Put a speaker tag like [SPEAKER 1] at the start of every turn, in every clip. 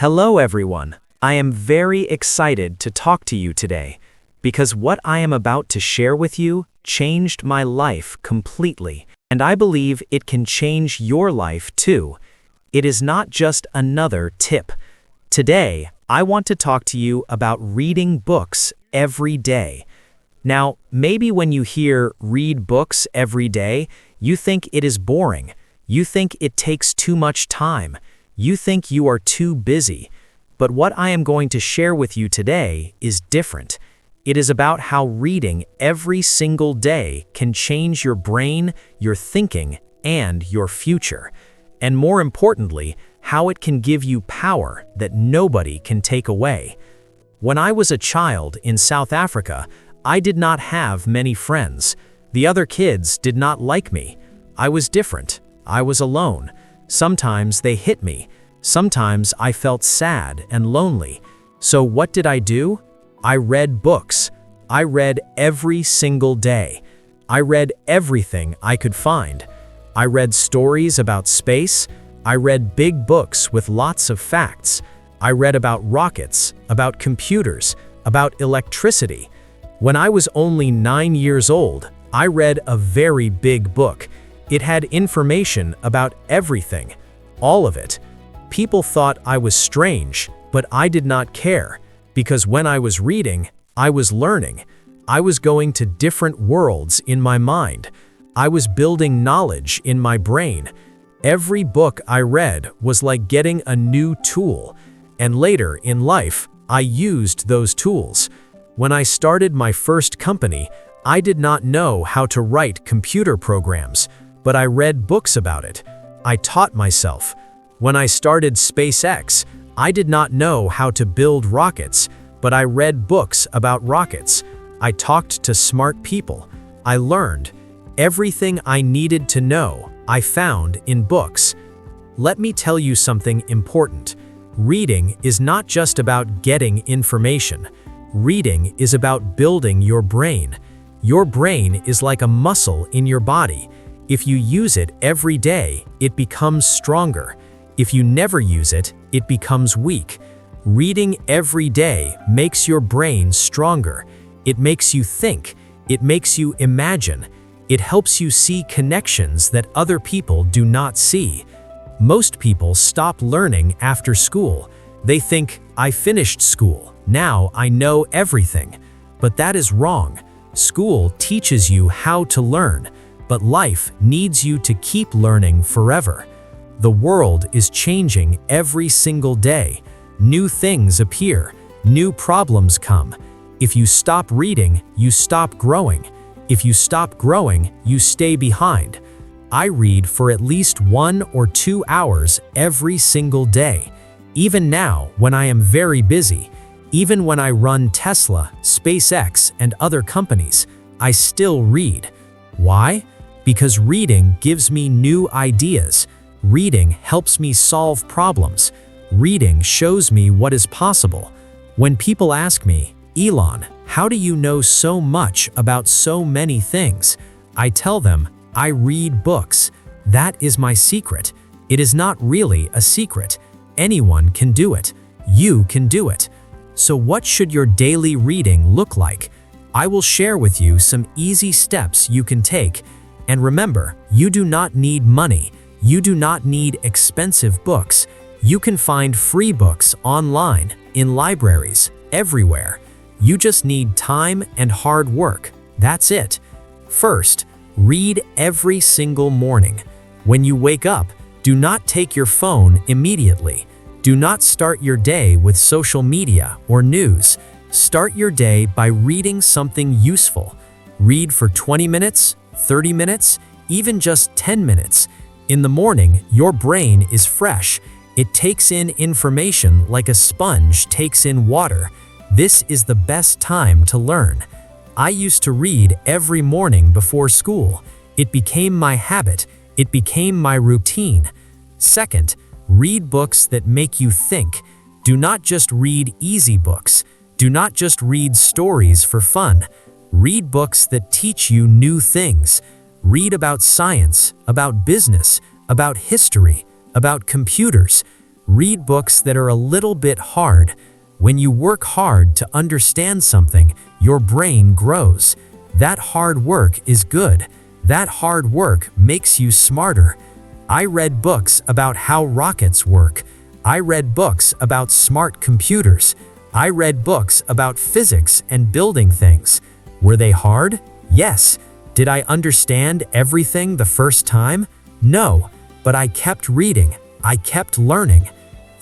[SPEAKER 1] Hello everyone. I am very excited to talk to you today because what I am about to share with you changed my life completely, and I believe it can change your life too. It is not just another tip. Today, I want to talk to you about reading books every day. Now, maybe when you hear read books every day, you think it is boring. You think it takes too much time. You think you are too busy. But what I am going to share with you today is different. It is about how reading every single day can change your brain, your thinking, and your future. And more importantly, how it can give you power that nobody can take away. When I was a child in South Africa, I did not have many friends. The other kids did not like me. I was different. I was alone. Sometimes they hit me. Sometimes I felt sad and lonely. So what did I do? I read books. I read every single day. I read everything I could find. I read stories about space. I read big books with lots of facts. I read about rockets, about computers, about electricity. When I was only 9 years old, I read a very big book. It had information about everything, all of it. People thought I was strange, but I did not care, because when I was reading, I was learning. I was going to different worlds in my mind. I was building knowledge in my brain. Every book I read was like getting a new tool, and later in life, I used those tools. When I started my first company, I did not know how to write computer programs, but I read books about it. I taught myself. When I started SpaceX, I did not know how to build rockets, but I read books about rockets. I talked to smart people. I learned. Everything I needed to know, I found in books. Let me tell you something important. Reading is not just about getting information. Reading is about building your brain. Your brain is like a muscle in your body. If you use it every day, it becomes stronger. If you never use it, it becomes weak. Reading every day makes your brain stronger. It makes you think. It makes you imagine. It helps you see connections that other people do not see. Most people stop learning after school. They think, I finished school. Now I know everything. But that is wrong. School teaches you how to learn, but life needs you to keep learning forever. The world is changing every single day. New things appear. New problems come. If you stop reading, you stop growing. If you stop growing, you stay behind. I read for at least 1 or 2 hours every single day. Even now, when I am very busy, even when I run Tesla, SpaceX, and other companies, I still read. Why? Because reading gives me new ideas. Reading helps me solve problems. Reading shows me what is possible. When people ask me, Elon, how do you know so much about so many things? I tell them, I read books. That is my secret. It is not really a secret. Anyone can do it. You can do it. So what should your daily reading look like? I will share with you some easy steps you can take. And remember, you do not need money. You do not need expensive books. You can find free books online, in libraries, everywhere. You just need time and hard work. That's it. First, read every single morning. When you wake up, do not take your phone immediately. Do not start your day with social media or news. Start your day by reading something useful. Read for 20 minutes, 30 minutes, even just 10 minutes. In the morning, your brain is fresh. It takes in information like a sponge takes in water. This is the best time to learn. I used to read every morning before school. It became my habit. It became my routine. Second, read books that make you think. Do not just read easy books. Do not just read stories for fun. Read books that teach you new things. Read about science, about business, about history, about computers. Read books that are a little bit hard. When you work hard to understand something, your brain grows. That hard work is good. That hard work makes you smarter. I read books about how rockets work. I read books about smart computers. I read books about physics and building things. Were they hard? Yes. Did I understand everything the first time? No, but I kept reading. I kept learning.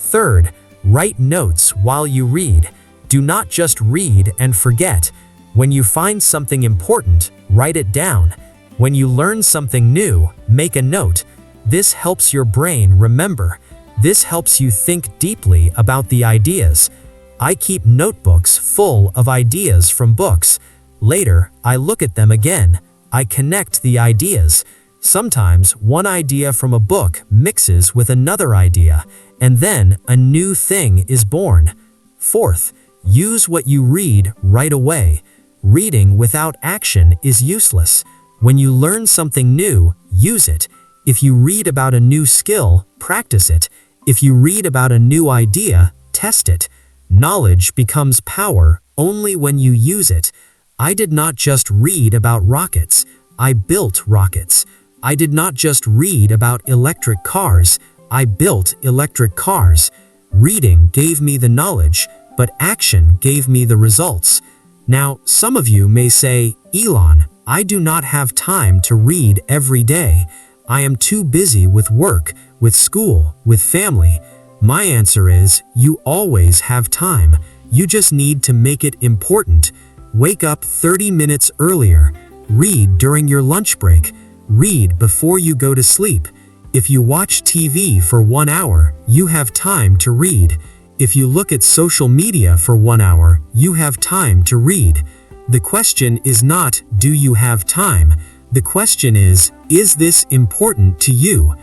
[SPEAKER 1] Third, write notes while you read. Do not just read and forget. When you find something important, write it down. When you learn something new, make a note. This helps your brain remember. This helps you think deeply about the ideas. I keep notebooks full of ideas from books. Later, I look at them again. I connect the ideas. Sometimes one idea from a book mixes with another idea, and then a new thing is born. Fourth, use what you read right away. Reading without action is useless. When you learn something new, use it. If you read about a new skill, practice it. If you read about a new idea, test it. Knowledge becomes power only when you use it. I did not just read about rockets. I built rockets. I did not just read about electric cars. I built electric cars. Reading gave me the knowledge, but action gave me the results. Now, some of you may say, Elon, I do not have time to read every day. I am too busy with work, with school, with family. My answer is, you always have time. You just need to make it important. Wake up 30 minutes earlier. Read during your lunch break. Read before you go to sleep. If you watch TV for 1 hour, you have time to read. If you look at social media for 1 hour, you have time to read. The question is not, do you have time? The question is this important to you?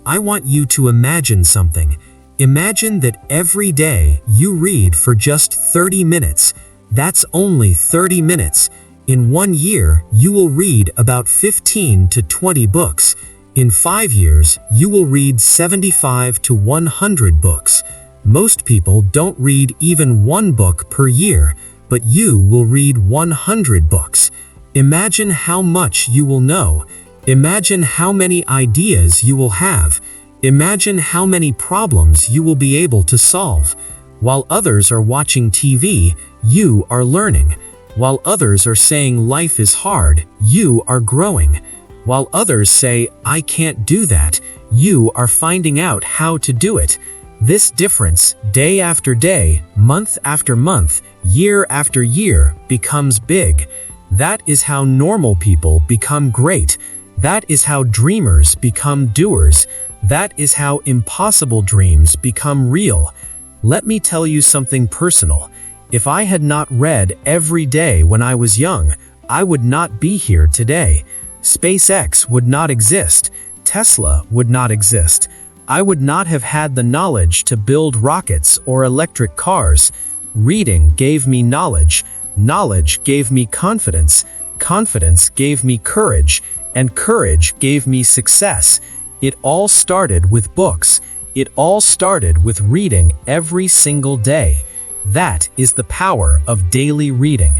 [SPEAKER 1] I want you to imagine something. Imagine that every day you read for just 30 minutes. That's only 30 minutes. In 1 year, you will read about 15 to 20 books. In 5 years, you will read 75 to 100 books. Most people don't read even 1 book per year, but you will read 100 books. Imagine how much you will know. Imagine how many ideas you will have. Imagine how many problems you will be able to solve. While others are watching TV, you are learning. While others are saying life is hard, you are growing. While others say, I can't do that, you are finding out how to do it. This difference, day after day, month after month, year after year, becomes big. That is how normal people become great. That is how dreamers become doers. That is how impossible dreams become real. Let me tell you something personal. If I had not read every day when I was young, I would not be here today. SpaceX would not exist. Tesla would not exist. I would not have had the knowledge to build rockets or electric cars. Reading gave me knowledge. Knowledge gave me confidence. Confidence gave me courage. And courage gave me success. It all started with books. It all started with reading every single day. That is the power of daily reading.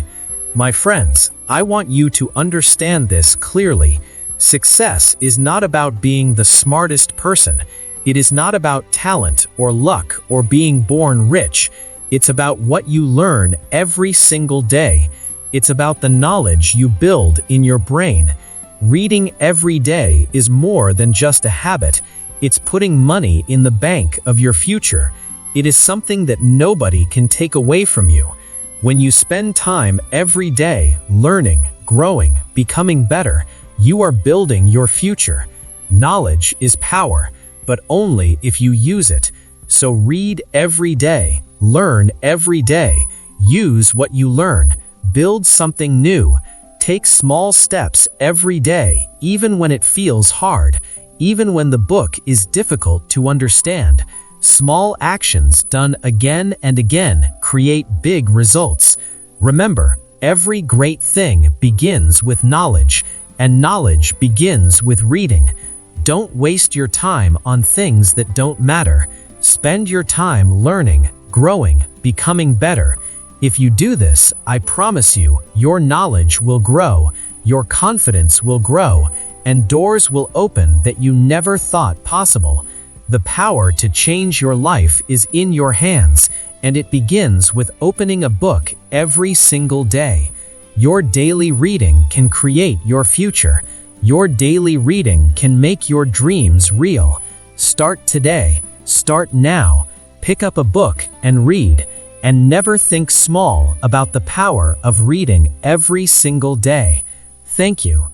[SPEAKER 1] My friends, I want you to understand this clearly. Success is not about being the smartest person. It is not about talent or luck or being born rich. It's about what you learn every single day. It's about the knowledge you build in your brain. Reading every day is more than just a habit. It's putting money in the bank of your future. It is something that nobody can take away from you. When you spend time every day learning, growing, becoming better, you are building your future. Knowledge is power, but only if you use it. So read every day, learn every day, use what you learn, build something new. Take small steps every day, even when it feels hard, even when the book is difficult to understand. Small actions done again and again create big results. Remember, every great thing begins with knowledge, and knowledge begins with reading. Don't waste your time on things that don't matter. Spend your time learning, growing, becoming better. If you do this, I promise you, your knowledge will grow, your confidence will grow, and doors will open that you never thought possible. The power to change your life is in your hands, and it begins with opening a book every single day. Your daily reading can create your future. Your daily reading can make your dreams real. Start today. Start now. Pick up a book and read. And never think small about the power of reading every single day. Thank you.